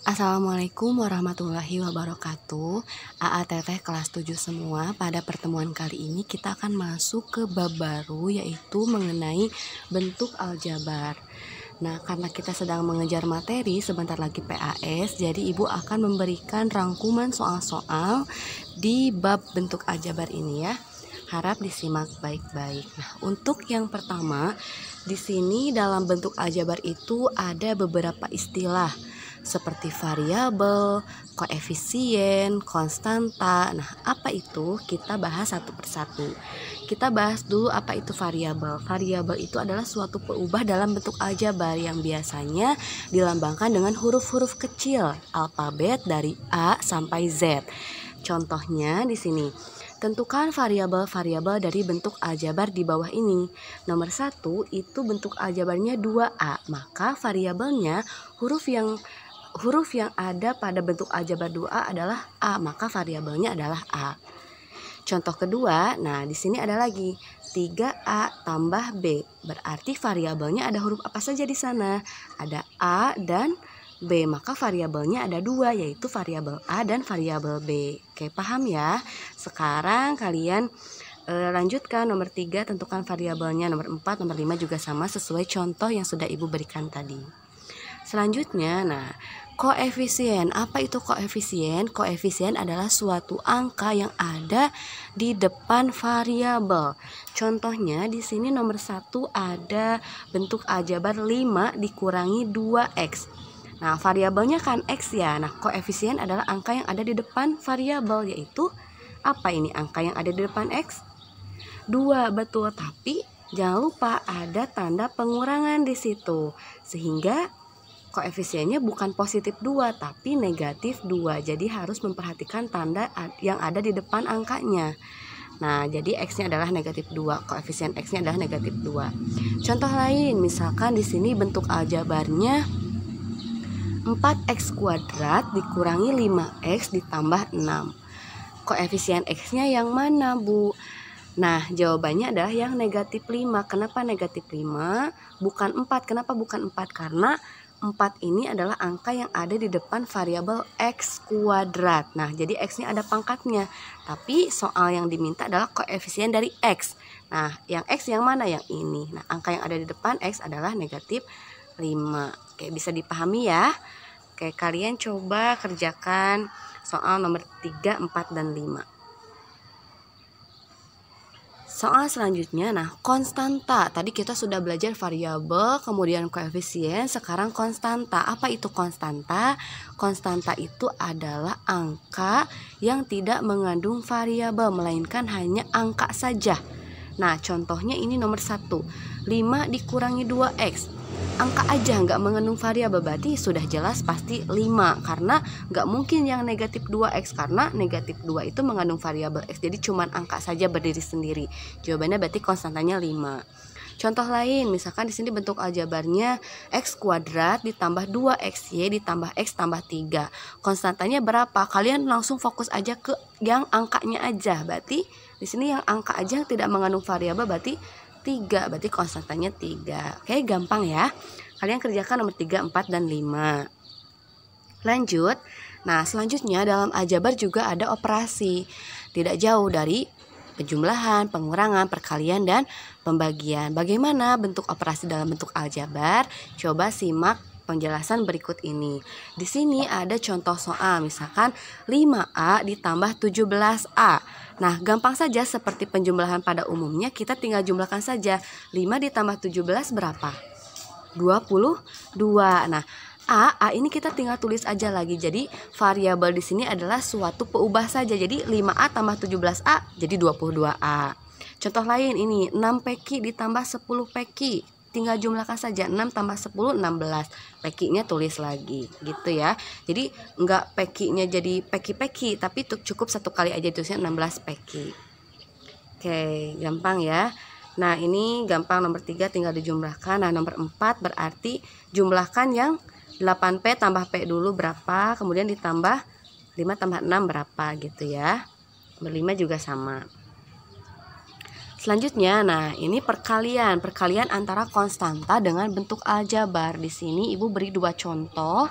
Assalamualaikum warahmatullahi wabarakatuh. AA Teteh kelas 7 semua. Pada pertemuan kali ini kita akan masuk ke bab baru, yaitu mengenai bentuk aljabar. Nah, karena kita sedang mengejar materi, sebentar lagi PAS, jadi Ibu akan memberikan rangkuman soal-soal di bab bentuk aljabar ini ya. Harap disimak baik-baik. Nah, untuk yang pertama, di sini dalam bentuk aljabar itu ada beberapa istilah seperti variabel, koefisien, konstanta. Nah, apa itu? Kita bahas satu persatu. Kita bahas dulu apa itu variabel. Variabel itu adalah suatu peubah dalam bentuk aljabar yang biasanya dilambangkan dengan huruf-huruf kecil alfabet dari A sampai Z. Contohnya di sini. Tentukan variabel-variabel dari bentuk aljabar di bawah ini. Nomor 1 itu bentuk aljabarnya 2A, maka variabelnya huruf yang ada pada bentuk aljabar 2A adalah A, maka variabelnya adalah A. Contoh kedua, nah di sini ada lagi 3A tambah B, berarti variabelnya ada huruf apa saja di sana? Ada A dan B, maka variabelnya ada dua, yaitu variabel A dan variabel B. Oke, paham ya? Sekarang kalian lanjutkan nomor 3, tentukan variabelnya. Nomor 4, nomor 5 juga sama sesuai contoh yang sudah Ibu berikan tadi. Selanjutnya, nah, koefisien. Apa itu koefisien? Koefisien adalah suatu angka yang ada di depan variabel. Contohnya di sini nomor 1 ada bentuk aljabar 5 dikurangi 2x. Nah, variabelnya kan x ya. Nah, koefisien adalah angka yang ada di depan variabel, yaitu apa ini angka yang ada di depan x? 2, betul. Tapi jangan lupa ada tanda pengurangan di situ. Sehingga koefisiennya bukan positif 2 tapi negatif 2. Jadi harus memperhatikan tanda yang ada di depan angkanya. Nah, jadi x-nya adalah negatif 2, koefisien x-nya adalah negatif 2. Contoh lain, misalkan di sini bentuk aljabarnya 4x kuadrat dikurangi 5x ditambah 6. Koefisien x-nya yang mana, Bu? Nah, jawabannya adalah yang negatif 5. Kenapa negatif 5? Bukan 4. Kenapa bukan 4? Karena 4 ini adalah angka yang ada di depan variabel x kuadrat. Nah, jadi x-nya ada pangkatnya. Tapi soal yang diminta adalah koefisien dari x. Nah, yang x yang mana? Yang ini. Nah, angka yang ada di depan x adalah negatif 5. Oke, bisa dipahami ya? Oke, kalian coba kerjakan soal nomor 3, 4, dan 5. Soal selanjutnya, nah konstanta. Tadi kita sudah belajar variabel, kemudian koefisien, sekarang konstanta. Apa itu konstanta? Konstanta itu adalah angka yang tidak mengandung variabel, melainkan hanya angka saja. Nah, contohnya ini nomor 1, 5 dikurangi 2x. Angka aja, nggak mengandung variabel, berarti sudah jelas pasti 5. Karena nggak mungkin yang negatif 2x, karena negatif 2 itu mengandung variabel x. Jadi cuman angka saja berdiri sendiri. Jawabannya berarti konstantanya 5. Contoh lain, misalkan di sini bentuk aljabarnya x kuadrat ditambah 2xy ditambah x tambah 3. Konstantanya berapa? Kalian langsung fokus aja ke yang angkanya aja. Berarti di sini yang angka aja yang tidak mengandung variabel berarti 3, berarti konstantanya 3. Oke, gampang ya. Kalian kerjakan nomor 3, 4, dan 5. Lanjut. Nah, selanjutnya dalam aljabar juga ada operasi. Tidak jauh dari penjumlahan, pengurangan, perkalian, dan pembagian. Bagaimana bentuk operasi dalam bentuk aljabar? Coba simak penjelasan berikut ini. Di sini ada contoh soal, misalkan 5A ditambah 17A. Nah, gampang saja seperti penjumlahan pada umumnya, kita tinggal jumlahkan saja. 5 ditambah 17 berapa? 22. Nah, A ini kita tinggal tulis aja lagi. Jadi variabel di sini adalah suatu peubah saja. Jadi 5A tambah 17A jadi 22A. Contoh lain ini 6PQ ditambah 10PQ. Tinggal jumlahkan saja, 6 tambah 10, 16. PQ-nya tulis lagi, gitu ya. Jadi enggak PQ-nya jadi PQ, tapi cukup satu kali aja tulisnya 16 PQ. Oke, gampang ya. Nah, ini gampang nomor 3 tinggal dijumlahkan. Nah, nomor 4 berarti jumlahkan yang 8P tambah P dulu berapa, kemudian ditambah 5 tambah 6 berapa gitu ya. Nomor 5 juga sama. Selanjutnya, nah ini perkalian antara konstanta dengan bentuk aljabar. Di sini Ibu beri 2 contoh.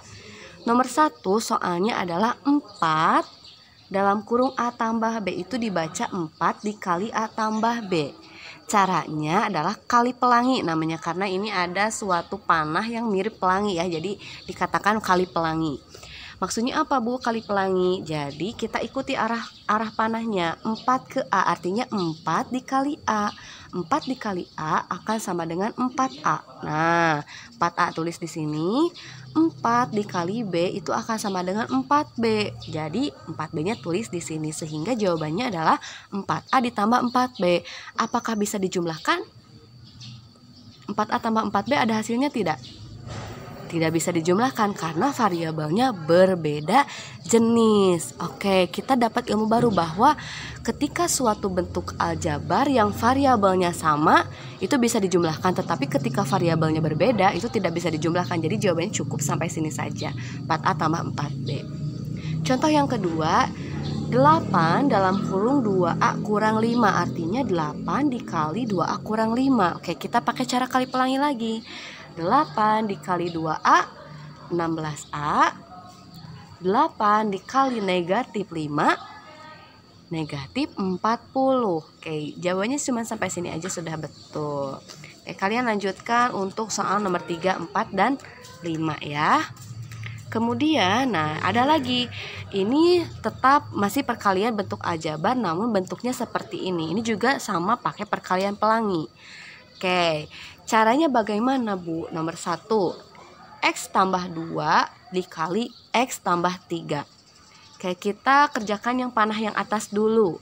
Nomor 1 soalnya adalah 4 dalam kurung A tambah B itu dibaca 4 dikali A tambah B. Caranya adalah kali pelangi namanya, karena ini ada suatu panah yang mirip pelangi ya, jadi dikatakan kali pelangi. Maksudnya apa Bu kali pelangi? Jadi kita ikuti arah panahnya 4 ke A, artinya 4 dikali A. 4 dikali A akan sama dengan 4A. Nah, 4A tulis di sini. 4 dikali B itu akan sama dengan 4B. Jadi 4B-nya tulis di sini, sehingga jawabannya adalah 4A ditambah 4B. Apakah bisa dijumlahkan? 4A tambah 4B ada hasilnya tidak? Tidak bisa dijumlahkan karena variabelnya berbeda jenis. Oke, kita dapat ilmu baru bahwa ketika suatu bentuk aljabar yang variabelnya sama itu bisa dijumlahkan, tetapi ketika variabelnya berbeda itu tidak bisa dijumlahkan. Jadi jawabannya cukup sampai sini saja, 4A tambah 4B. Contoh yang kedua, 8 dalam kurung 2A kurang 5, artinya 8 dikali 2A kurang 5. Oke, kita pakai cara kali pelangi lagi. 8 dikali 2A 16A. 8 dikali negatif 5 negatif 40. Oke, jawabannya cuma sampai sini aja sudah betul. Oke, kalian lanjutkan untuk soal nomor 3, 4, dan 5 ya. Kemudian, nah ada lagi. Ini tetap masih perkalian bentuk aljabar namun bentuknya seperti ini. Ini juga sama pakai perkalian pelangi. Oke, caranya bagaimana Bu? Nomor 1, X tambah 2 dikali X tambah 3. Oke, kita kerjakan yang panah yang atas dulu.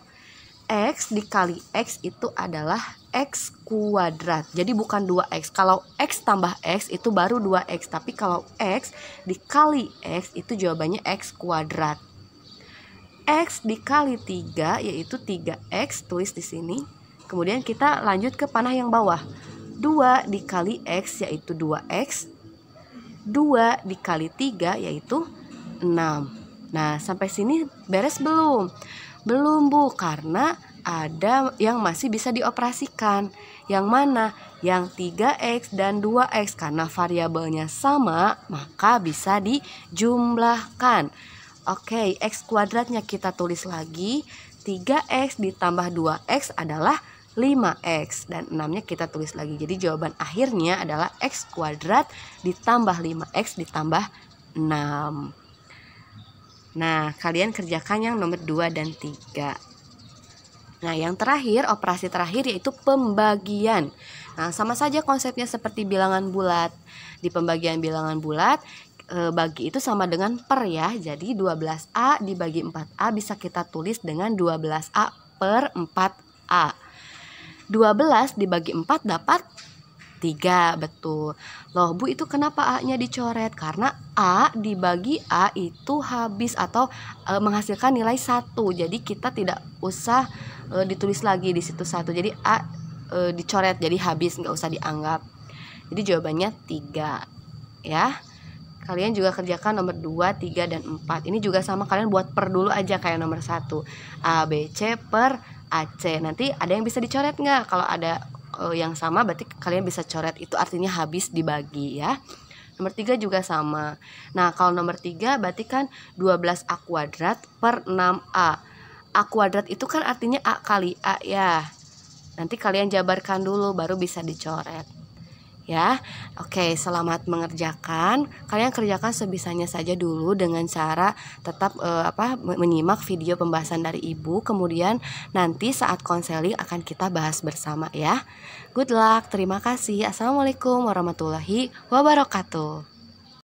X dikali X itu adalah X kuadrat. Jadi bukan 2X. Kalau X tambah X itu baru 2X. Tapi kalau X dikali X itu jawabannya X kuadrat. X dikali 3 yaitu 3X, tulis di sini. Kemudian kita lanjut ke panah yang bawah. 2 dikali X yaitu 2X. 2 dikali 3 yaitu 6. Nah, sampai sini beres belum? Belum Bu, karena ada yang masih bisa dioperasikan. Yang mana? Yang 3X dan 2X. Karena variabelnya sama, maka bisa dijumlahkan. Oke, X kuadratnya kita tulis lagi. 3X ditambah 2X adalah 5X, dan 6-nya kita tulis lagi. Jadi jawaban akhirnya adalah X kuadrat ditambah 5X ditambah 6. Nah, kalian kerjakan yang nomor 2 dan 3. Nah, yang terakhir, operasi terakhir yaitu pembagian. Nah, sama saja konsepnya seperti bilangan bulat. Di pembagian bilangan bulat, bagi itu sama dengan per ya. Jadi 12A dibagi 4A bisa kita tulis dengan 12A per 4A. 12 dibagi 4 dapat 3, betul. Loh Bu, itu kenapa A-nya dicoret? Karena A dibagi A itu habis atau menghasilkan nilai 1. Jadi kita tidak usah ditulis lagi di situ 1. Jadi A dicoret, jadi habis, nggak usah dianggap. Jadi jawabannya 3 ya. Kalian juga kerjakan nomor 2, 3, dan 4. Ini juga sama, kalian buat per dulu aja kayak nomor 1. A, B, C per AC. Nanti ada yang bisa dicoret nggak? Kalau ada yang sama berarti kalian bisa coret, itu artinya habis dibagi ya. Nomor 3 juga sama. Nah, kalau nomor 3 berarti kan 12A kuadrat per 6A. A kuadrat itu kan artinya A kali A ya. Nanti kalian jabarkan dulu baru bisa dicoret ya. Oke, selamat mengerjakan. Kalian kerjakan sebisanya saja dulu dengan cara tetap menyimak video pembahasan dari Ibu. Kemudian nanti saat konseling akan kita bahas bersama ya. Good luck, terima kasih. Assalamualaikum warahmatullahi wabarakatuh.